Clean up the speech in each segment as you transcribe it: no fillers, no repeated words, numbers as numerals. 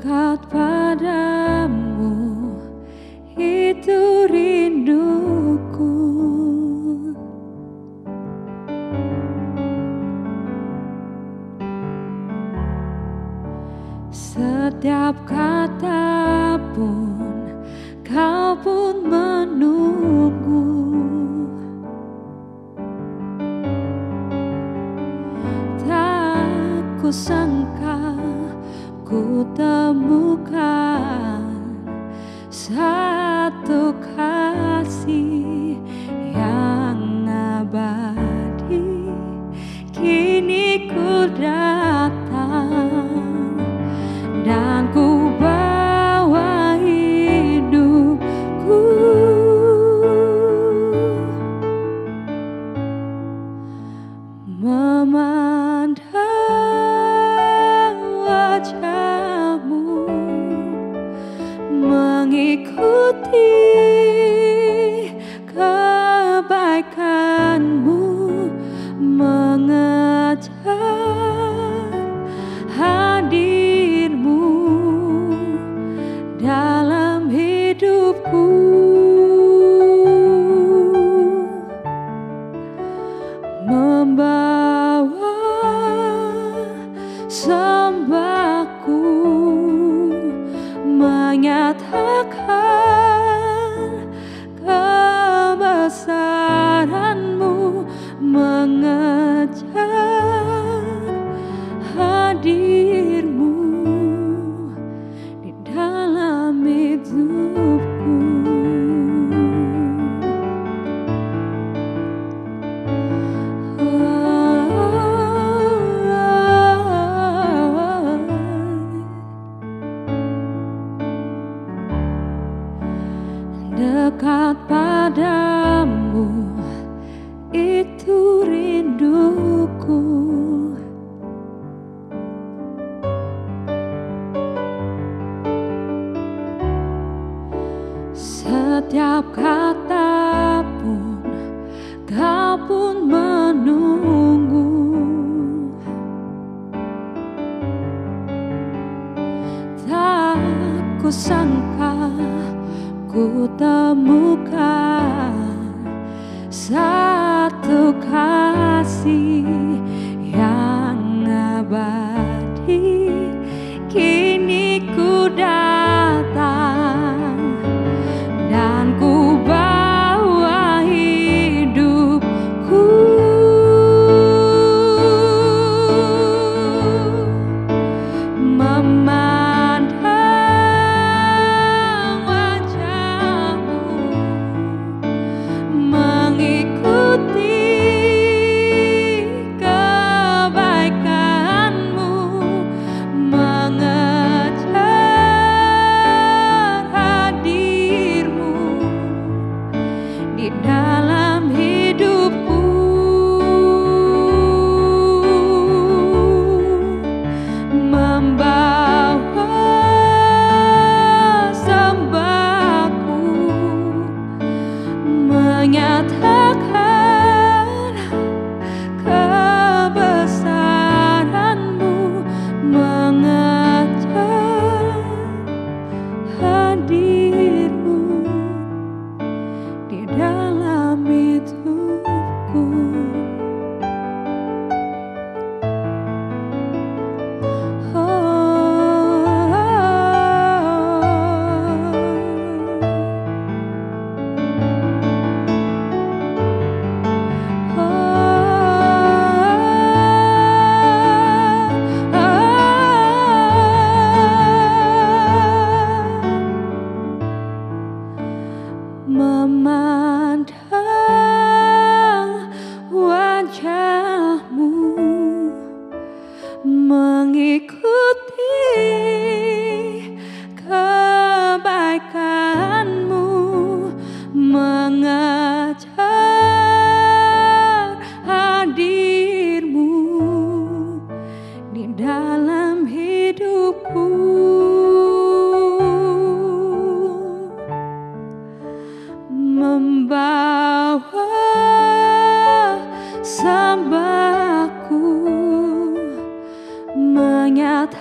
dekat padamu, itu rinduku. Setiap kata pun kau pun menunggu. Tak kusangka ku temukan satu kasih yang abadi. Kini ku datang dan ku bawa hidupku, memandang wajahmu, mengikuti kebaikanmu, mengejar hadirmu dalam hidupku, membawa sembahku, menyatakan kebesaranmu, mengejar hadirmu di dalam hidupku. Dekat padamu, itu rinduku. Setiap kata pun kau pun menunggu. Tak kusangka ku temukan satu kasih yang abadi. Kini ku datang dan ku bawa hidupku, memandang wajahmu, mengikuti kebaikanmu, mengejar hadirmu di dalam hidupku, membawa sembahku, menyatakan kebesaranmu, mengejar hadirmu di dalam hidupku. Memandang wajahmu, mengikuti kebaikanmu, mengejar hadirmu di dalam hidupku, membawa sembahku, menyatakan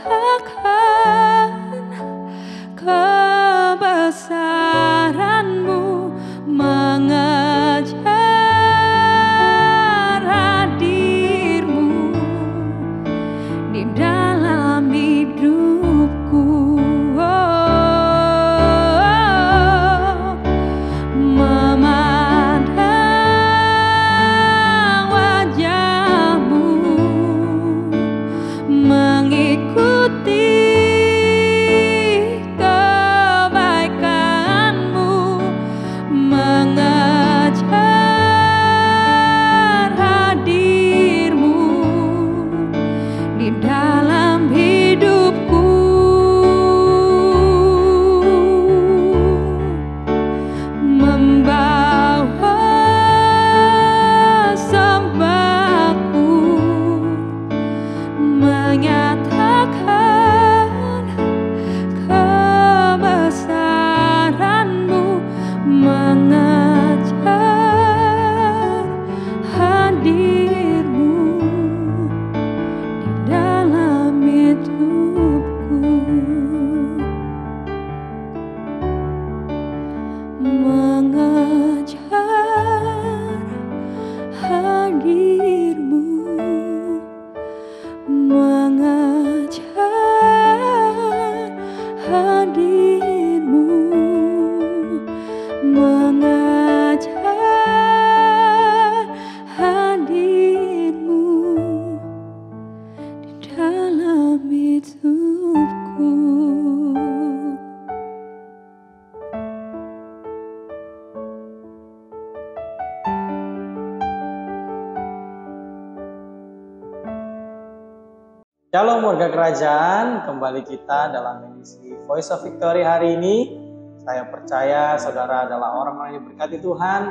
Shalom warga kerajaan, kembali kita dalam edisi Voice of Victory hari ini. Saya percaya saudara adalah orang-orang yang berkati Tuhan,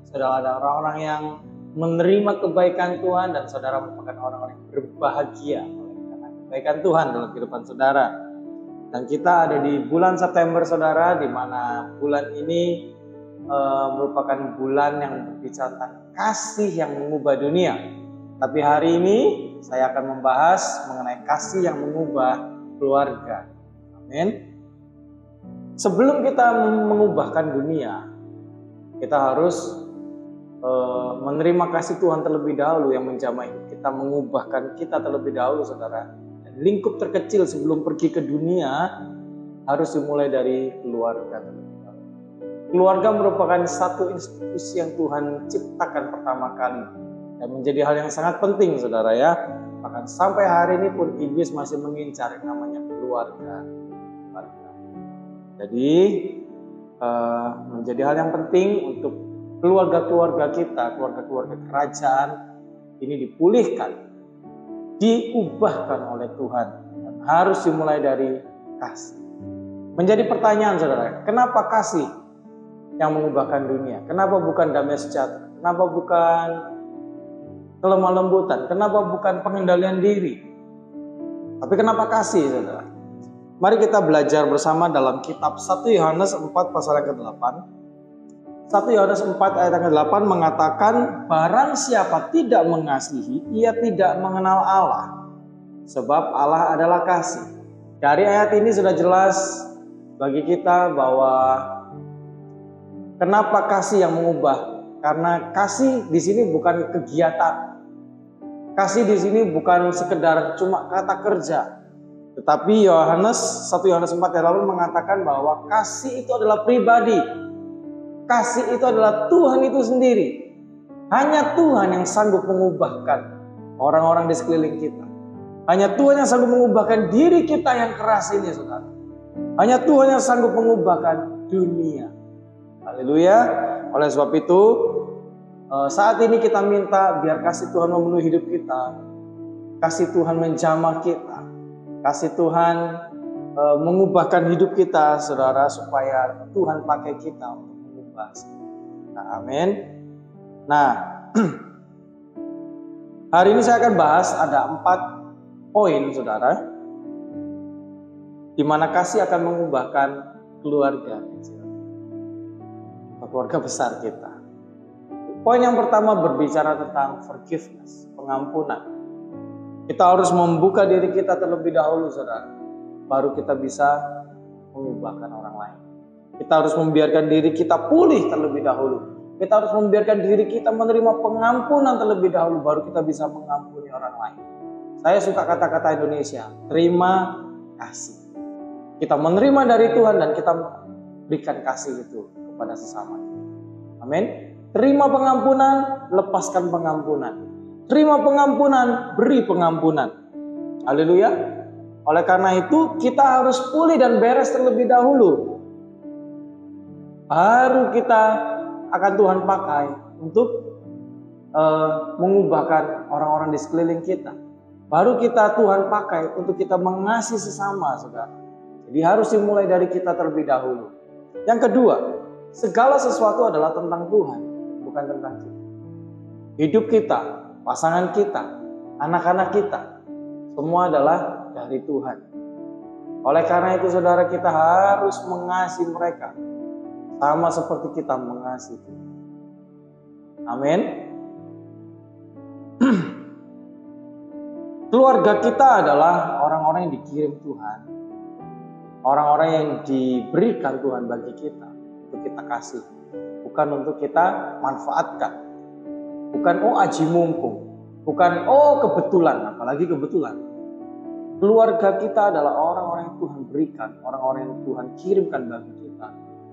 saudara adalah orang-orang yang menerima kebaikan Tuhan, dan saudara merupakan orang-orang yang berbahagia karena kebaikan Tuhan dalam kehidupan saudara. Dan kita ada di bulan September saudara, di mana bulan ini merupakan bulan yang berbicara tentang kasih yang mengubah dunia. Tapi hari ini saya akan membahas mengenai kasih yang mengubah keluarga. Amin. Sebelum kita mengubahkan dunia, kita harus menerima kasih Tuhan terlebih dahulu yang menjamah hidup kita, mengubahkan kita terlebih dahulu saudara. Dan lingkup terkecil sebelum pergi ke dunia harus dimulai dari keluarga terlebih dahulu. Keluarga merupakan satu institusi yang Tuhan ciptakan pertama kali dan menjadi hal yang sangat penting saudara ya. Bahkan sampai hari ini pun iblis masih mengincar yang namanya keluarga. Jadi menjadi hal yang penting untuk keluarga-keluarga kita, keluarga-keluarga kerajaan ini dipulihkan, diubahkan oleh Tuhan, dan harus dimulai dari kasih. Menjadi pertanyaan saudara, kenapa kasih yang mengubahkan dunia? Kenapa bukan damai sejahtera? Kenapa bukan kelemah lembutan? Kenapa bukan pengendalian diri? Tapi kenapa kasih saudara? Mari kita belajar bersama dalam kitab 1 Yohanes 4 pasal yang ke-8. 1 Yohanes 4 ayat yang ke-8 mengatakan, barang siapa tidak mengasihi, ia tidak mengenal Allah, sebab Allah adalah kasih. Dari ayat ini sudah jelas bagi kita bahwa kenapa kasih yang mengubah. Karena kasih di sini bukan kegiatan. Kasih di sini bukan sekedar cuma kata kerja. Tetapi 1 Yohanes 4 ayat 8 mengatakan bahwa kasih itu adalah pribadi. Kasih itu adalah Tuhan itu sendiri. Hanya Tuhan yang sanggup mengubahkan orang-orang di sekeliling kita. Hanya Tuhan yang sanggup mengubahkan diri kita yang keras ini saudara. Hanya Tuhan yang sanggup mengubahkan dunia. Haleluya. Oleh sebab itu saat ini kita minta biar kasih Tuhan memenuhi hidup kita. Kasih Tuhan menjamah kita. Kasih Tuhan mengubahkan hidup kita saudara, supaya Tuhan pakai kita untuk mengubah. Nah, amin. Nah, hari ini saya akan bahas ada 4 poin saudara, di mana kasih akan mengubahkan keluarga kecil, keluarga besar kita. Poin yang pertama berbicara tentang forgiveness, pengampunan. Kita harus membuka diri kita terlebih dahulu saudara, baru kita bisa mengubahkan orang lain. Kita harus membiarkan diri kita pulih terlebih dahulu. Kita harus membiarkan diri kita menerima pengampunan terlebih dahulu, baru kita bisa mengampuni orang lain. Saya suka kata-kata Indonesia, terima kasih. Kita menerima dari Tuhan dan kita berikan kasih itu kepada sesama. Amin. Terima pengampunan, lepaskan pengampunan. Terima pengampunan, beri pengampunan. Haleluya. Oleh karena itu kita harus pulih dan beres terlebih dahulu, baru kita akan Tuhan pakai untuk mengubahkan orang-orang di sekeliling kita. Baru kita Tuhan pakai untuk kita mengasihi sesama saudara. Jadi harus dimulai dari kita terlebih dahulu. Yang kedua, segala sesuatu adalah tentang Tuhan, bukan tentang kita. Hidup kita, pasangan kita, anak-anak kita, semua adalah dari Tuhan. Oleh karena itu saudara, kita harus mengasihi mereka sama seperti kita mengasihi Tuhan. Amin. Keluarga kita adalah orang-orang yang dikirim Tuhan, orang-orang yang diberikan Tuhan bagi kita untuk kita kasih, bukan untuk kita manfaatkan. Bukan aji mumpung, bukan kebetulan, apalagi kebetulan. Keluarga kita adalah orang-orang yang Tuhan berikan, orang-orang yang Tuhan kirimkan bagi kita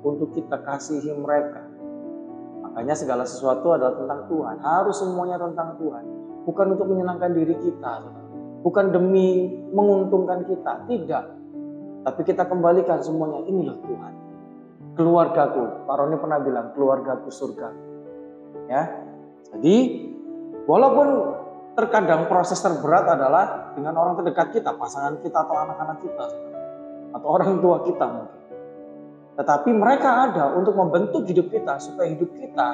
untuk kita kasihi mereka. Makanya segala sesuatu adalah tentang Tuhan, harus semuanya tentang Tuhan. Bukan untuk menyenangkan diri kita, bukan demi menguntungkan kita, tidak. Tapi kita kembalikan semuanya, inilah Tuhan. Keluargaku, Pak Roni pernah bilang, keluargaku surga. Ya. Jadi, walaupun terkadang proses terberat adalah dengan orang terdekat kita, pasangan kita atau anak-anak kita, atau orang tua kita mungkin. Tetapi mereka ada untuk membentuk hidup kita supaya hidup kita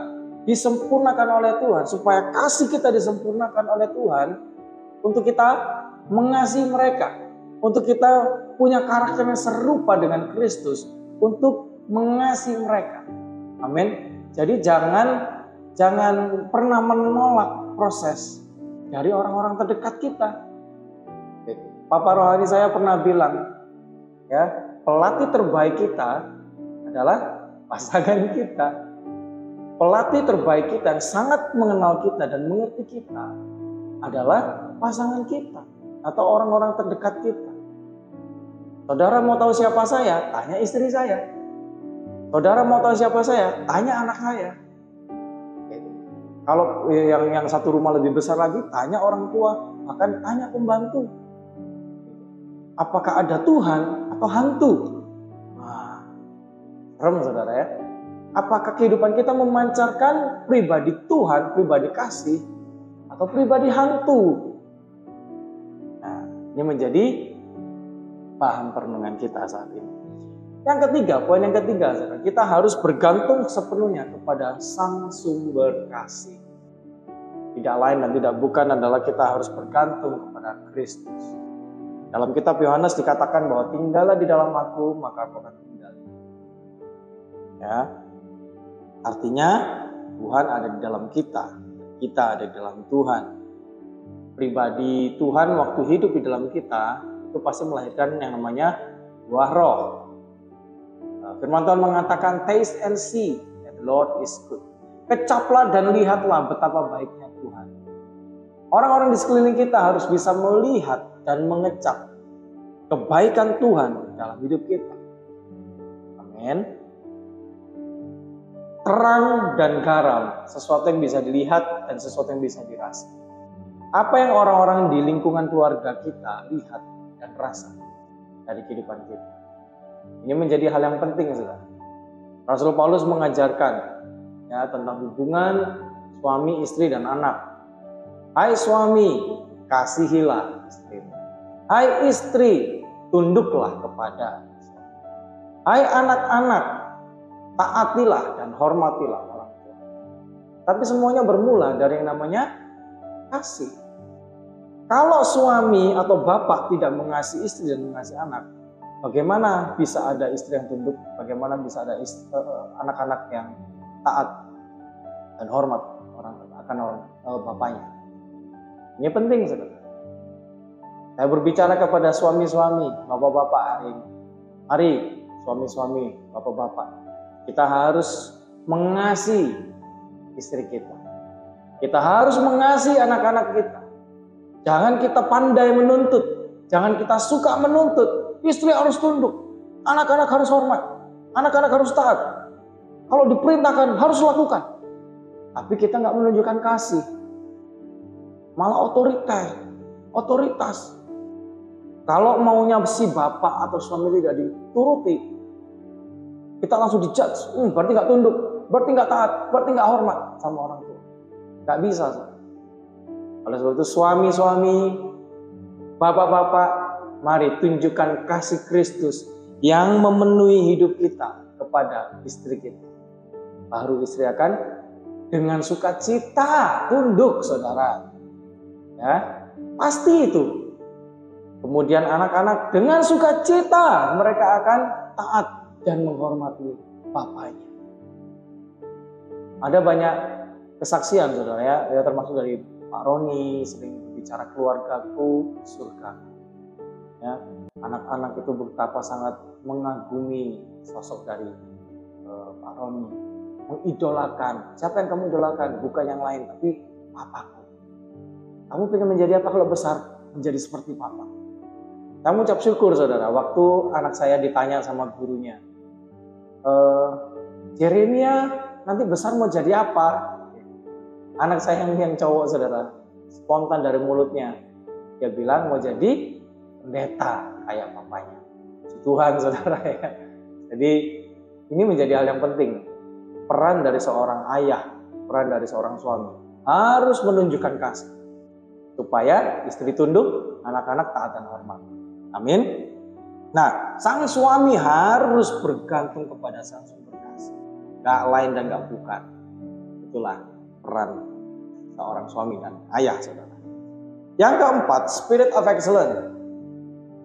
disempurnakan oleh Tuhan, supaya kasih kita disempurnakan oleh Tuhan, untuk kita mengasihi mereka, untuk kita punya karakter yang serupa dengan Kristus, untuk mengasihi mereka. Amin. Jadi jangan pernah menolak proses dari orang-orang terdekat kita. Papa rohani saya pernah bilang, ya, pelatih terbaik kita adalah pasangan kita. Pelatih terbaik kita yang sangat mengenal kita dan mengerti kita adalah pasangan kita atau orang-orang terdekat kita. Saudara mau tahu siapa saya? Tanya istri saya. Saudara mau tahu siapa saya? Tanya anak saya. Kalau yang satu rumah lebih besar lagi, tanya orang tua, bahkan tanya pembantu. Apakah ada Tuhan atau hantu? Nah, serem saudara ya. Apakah kehidupan kita memancarkan pribadi Tuhan, pribadi kasih, atau pribadi hantu? Nah, ini menjadi bahan perenungan kita saat ini. Yang ketiga, poin yang ketiga, saudara, kita harus bergantung sepenuhnya kepada Sang Sumber Kasih. Tidak lain dan tidak bukan adalah kita harus bergantung kepada Kristus. Dalam kitab Yohanes dikatakan bahwa tinggallah di dalam Aku, maka Aku akan tinggal. Ya, artinya Tuhan ada di dalam kita ada di dalam Tuhan. Pribadi Tuhan waktu hidup di dalam kita itu pasti melahirkan yang namanya buah roh. Firman Tuhan mengatakan, taste and see that the Lord is good. Kecaplah dan lihatlah betapa baiknya Tuhan. Orang-orang di sekeliling kita harus bisa melihat dan mengecap kebaikan Tuhan dalam hidup kita. Amin. Terang dan garam, sesuatu yang bisa dilihat dan sesuatu yang bisa dirasa. Apa yang orang-orang di lingkungan keluarga kita lihat dan rasa dari kehidupan kita. Ini menjadi hal yang penting, saudara. Rasul Paulus mengajarkan ya tentang hubungan suami, istri, dan anak. Hai suami, kasihilah istrimu. Hai istri, tunduklah kepada suami. Hai anak-anak, taatilah dan hormatilah orang tua. Tapi semuanya bermula dari yang namanya kasih. Kalau suami atau bapak tidak mengasihi istri dan mengasihi anak, bagaimana bisa ada istri yang tunduk? Bagaimana bisa ada anak-anak yang taat dan hormat akan orang bapaknya? Ini penting, saudara. Saya berbicara kepada suami-suami, bapak-bapak hari ini. Mari, suami-suami, bapak-bapak, kita harus mengasihi istri kita. Kita harus mengasihi anak-anak kita. Jangan kita pandai menuntut, jangan kita suka menuntut. Istri harus tunduk, anak-anak harus hormat, anak-anak harus taat. Kalau diperintahkan harus lakukan. Tapi kita nggak menunjukkan kasih, malah otoritas. Kalau maunya si bapak atau suami tidak dituruti, kita langsung dijudge. Berarti nggak tunduk, berarti nggak taat, berarti nggak hormat sama orang tua. Nggak bisa. Oleh sebab itu suami-suami, bapak-bapak, mari tunjukkan kasih Kristus yang memenuhi hidup kita kepada istri kita. Baru istri akan dengan sukacita tunduk, saudara. Ya, pasti itu. Kemudian anak-anak dengan sukacita mereka akan taat dan menghormati bapaknya. Ada banyak kesaksian, saudara ya termasuk dari Pak Roni sering berbicara keluargaku surga. Ya, anak-anak itu betapa sangat mengagumi sosok dari Pak Roni, mengidolakan. Siapa yang kamu idolakan? Bukan yang lain, tapi papaku. Kamu pengen menjadi apa kalau besar? Menjadi seperti papa. Kamu ucap syukur, saudara, waktu anak saya ditanya sama gurunya, Jeremia nanti besar mau jadi apa? Anak saya yang cowok, saudara, spontan dari mulutnya, dia bilang mau jadi pendeta kayak papanya. Tuhan, saudara ya. Jadi ini menjadi hal yang penting. Peran dari seorang ayah, peran dari seorang suami harus menunjukkan kasih. supaya istri tunduk, anak-anak taat dan hormat. Amin. Nah, sang suami harus bergantung kepada sang sumber kasih. Gak lain dan gak bukan. Itulah peran seorang suami dan ayah, saudara. Yang keempat, spirit of excellence.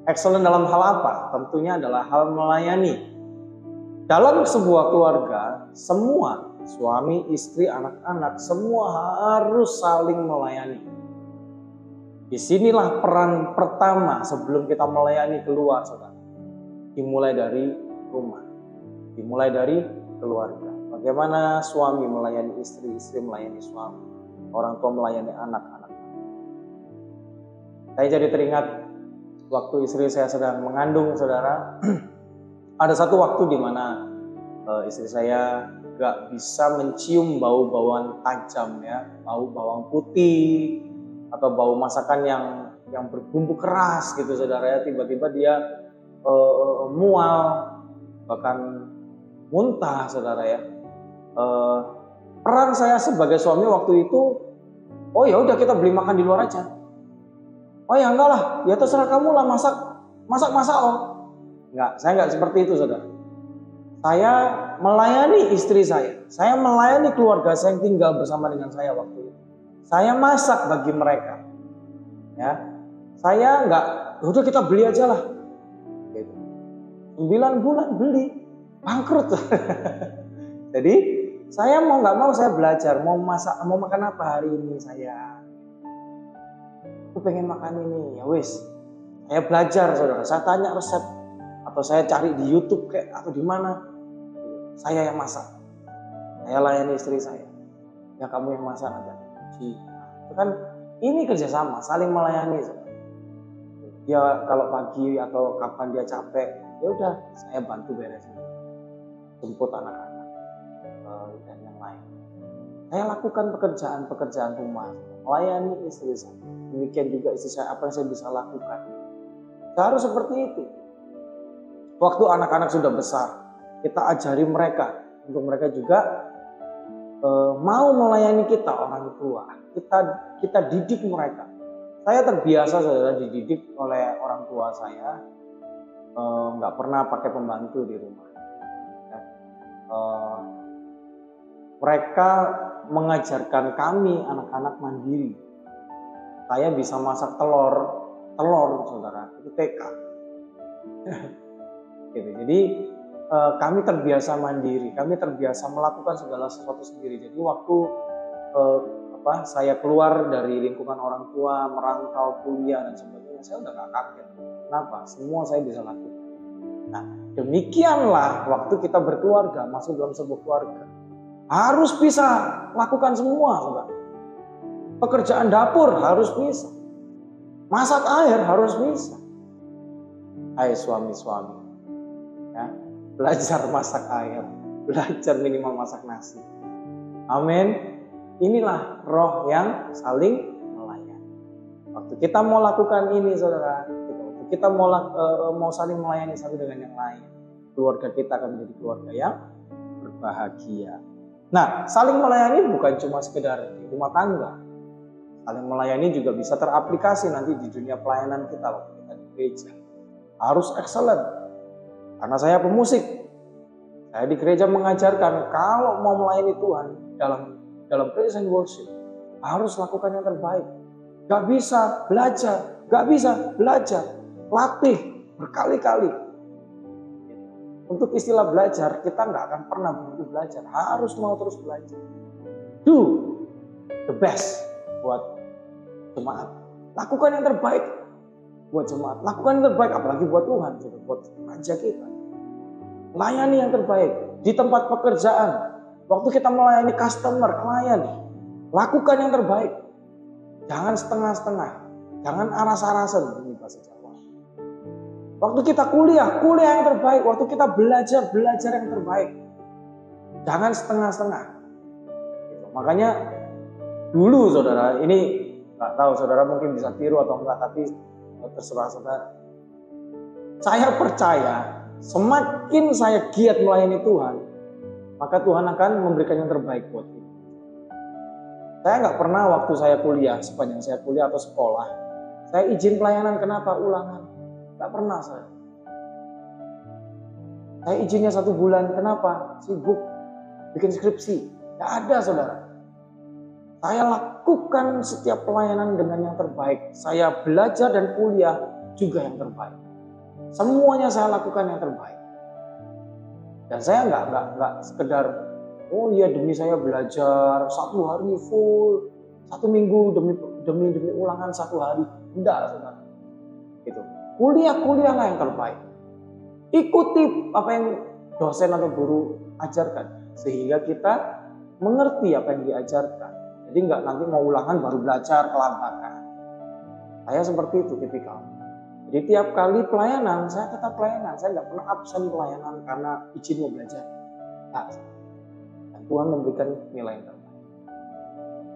Excellent dalam hal apa? Tentunya adalah hal melayani. Dalam sebuah keluarga, semua suami, istri, anak-anak, semua harus saling melayani. Disinilah peran pertama sebelum kita melayani keluar, saudara. Dimulai dari rumah, dimulai dari keluarga. Bagaimana suami melayani istri, istri melayani suami, orang tua melayani anak-anak. Saya jadi teringat waktu istri saya sedang mengandung, saudara. Ada satu waktu di mana istri saya gak bisa mencium bau-bauan tajam, ya, bau bawang putih atau bau masakan yang berbumbu keras gitu, saudara, ya. Tiba-tiba dia mual, bahkan muntah, saudara, ya. Peran saya sebagai suami waktu itu, oh ya udah kita beli makan di luar aja. Oh ya enggak lah, ya terserah kamu lah, masak oh. Enggak, saya enggak seperti itu, saudara. Saya melayani istri saya melayani keluarga saya yang tinggal bersama dengan saya waktu itu. Saya masak bagi mereka, ya. Saya enggak, udah kita beli aja lah. 9 bulan beli, bangkrut. Jadi saya mau nggak mau saya belajar, mau makan apa hari ini saya. Aku pengen makan ini, ya wis. Saya belajar, saudara. Saya tanya resep atau saya cari di YouTube kayak atau di mana. Saya yang masak. Saya layani istri saya. Ya kamu yang masak aja. Itu kan ini kerjasama, saling melayani, saudara. Dia kalau pagi atau kapan dia capek, ya udah saya bantu beresin, jemput anak-anak dan yang lain. Saya lakukan pekerjaan rumah, melayani istri saya. Demikian juga istri saya, apa yang saya bisa lakukan. Saya harus seperti itu. Waktu anak-anak sudah besar, kita ajari mereka untuk mereka juga mau melayani kita, orang tua. Kita didik mereka. Saya terbiasa, saudara, dididik oleh orang tua saya. Nggak pernah pakai pembantu di rumah. Ya. Mereka mengajarkan kami anak-anak mandiri. Saya bisa masak telur, saudara, itu TK. Gitu. Jadi kami terbiasa mandiri, kami terbiasa melakukan segala sesuatu sendiri. Jadi waktu saya keluar dari lingkungan orang tua, merantau, kuliah dan sebagainya, saya udah gak kaget. Kenapa? Semua saya bisa lakukan. Nah, demikianlah waktu kita berkeluarga, masuk dalam sebuah keluarga, harus bisa lakukan semua, saudara. Pekerjaan dapur harus bisa, masak air harus bisa. Hai suami-suami, ya, belajar masak air, belajar minimal masak nasi. Amin. Inilah roh yang saling melayani. Waktu kita mau lakukan ini, saudara, waktu kita mau saling melayani satu dengan yang lain, keluarga kita akan menjadi keluarga yang berbahagia. Nah, saling melayani bukan cuma sekedar di rumah tangga. Saling melayani juga bisa teraplikasi nanti di dunia pelayanan kita waktu kita di gereja. Harus excellent. Karena saya pemusik, saya di gereja mengajarkan kalau mau melayani Tuhan dalam praise and worship harus lakukan yang terbaik. Gak bisa belajar, latih berkali-kali. Untuk istilah belajar, kita gak akan pernah berhenti belajar, harus mau terus belajar. Do the best buat jemaat, lakukan yang terbaik buat jemaat, lakukan yang terbaik apalagi buat Tuhan, buat raja kita. Layani yang terbaik di tempat pekerjaan. Waktu kita melayani customer, klien, lakukan yang terbaik. Jangan setengah-setengah, jangan aras-arasan, ini bahasa Jawa. Waktu kita kuliah yang terbaik. Waktu kita belajar yang terbaik. Jangan setengah-setengah. Makanya dulu, saudara, ini nggak tahu saudara mungkin bisa tiru atau enggak, tapi terserah saudara. Saya percaya semakin saya giat melayani Tuhan, maka Tuhan akan memberikan yang terbaik buat kita. Saya nggak pernah waktu saya kuliah, sepanjang saya kuliah atau sekolah, saya izin pelayanan. Kenapa? Ulangan. Nggak pernah saya. Saya izinnya 1 bulan. Kenapa? Sibuk bikin skripsi. Nggak ada, saudara. Saya lakukan setiap pelayanan dengan yang terbaik. Saya belajar dan kuliah juga yang terbaik. Semuanya saya lakukan yang terbaik. Dan saya nggak sekedar, oh iya demi saya belajar 1 hari full, 1 minggu demi ulangan 1 hari. Enggak, saudara. Gitu. Kuliah-kuliahlah yang terbaik. Ikuti apa yang dosen atau guru ajarkan, sehingga kita mengerti apa yang diajarkan. Jadi nggak nanti mau ulangan baru belajar kelabakan. Saya seperti itu tipikal. Jadi tiap kali pelayanan, saya tetap pelayanan. Saya nggak pernah absen pelayanan karena izin mau belajar. Nah, dan Tuhan memberikan nilai yang terbaik.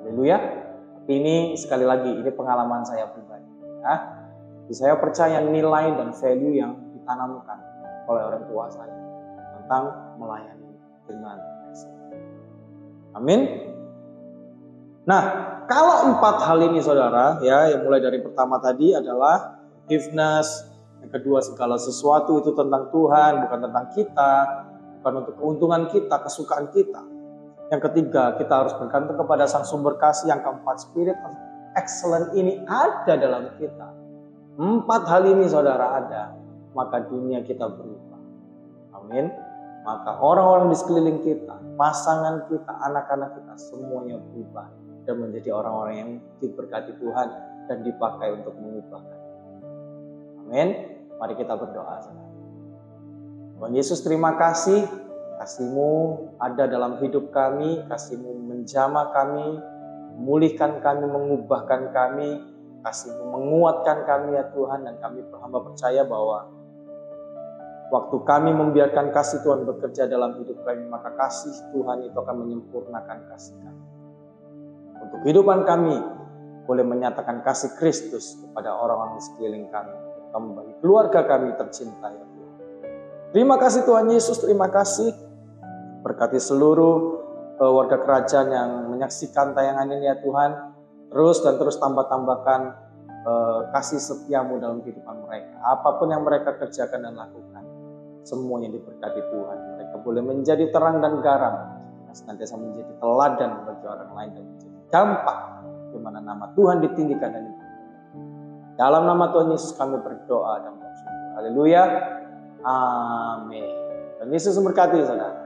Haleluya. Ini sekali lagi, ini pengalaman saya pribadi. Ya. Jadi saya percaya nilai dan value yang ditanamkan oleh orang tua saya tentang melayani dengan excellent. Amin. Nah, kalau 4 hal ini, saudara, ya, yang mulai dari pertama tadi adalah forgiveness, yang kedua segala sesuatu itu tentang Tuhan, bukan tentang kita, bukan untuk keuntungan kita, kesukaan kita. Yang ketiga, kita harus bergantung kepada Sang Sumber Kasih. Yang keempat, Spirit of Excellence ini ada dalam kita. 4 hal ini, saudara, ada, maka dunia kita berubah. Amin. Maka orang-orang di sekeliling kita, pasangan kita, anak-anak kita, semuanya berubah dan menjadi orang-orang yang diberkati Tuhan dan dipakai untuk mengubahkan. Amin. Mari kita berdoa. Tuhan Yesus, terima kasih. Kasih-Mu ada dalam hidup kami. Kasih-Mu menjamah kami, memulihkan kami, mengubahkan kami. Kasih-Mu menguatkan kami ya Tuhan. Dan kami hamba percaya bahwa waktu kami membiarkan kasih Tuhan bekerja dalam hidup kami, maka kasih Tuhan itu akan menyempurnakan kasih kami. Untuk kehidupan kami boleh menyatakan kasih Kristus kepada orang-orang di sekeliling kami, terutama bagi keluarga kami tercinta ya Tuhan. Terima kasih Tuhan Yesus, terima kasih. Berkati seluruh warga kerajaan yang menyaksikan tayangan ini ya Tuhan. Terus tambah-tambahkan kasih setia-Mu dalam kehidupan mereka. Apapun yang mereka kerjakan dan lakukan, semuanya diberkati Tuhan. Mereka boleh menjadi terang dan garam, dan senantiasa menjadi teladan bagi orang lain dan menjadi dampak di mana nama Tuhan ditinggikan dan dipuji. Dalam nama Tuhan Yesus kami berdoa dan bersyukur. Haleluya. Amin. Dan Yesus memberkati saudara.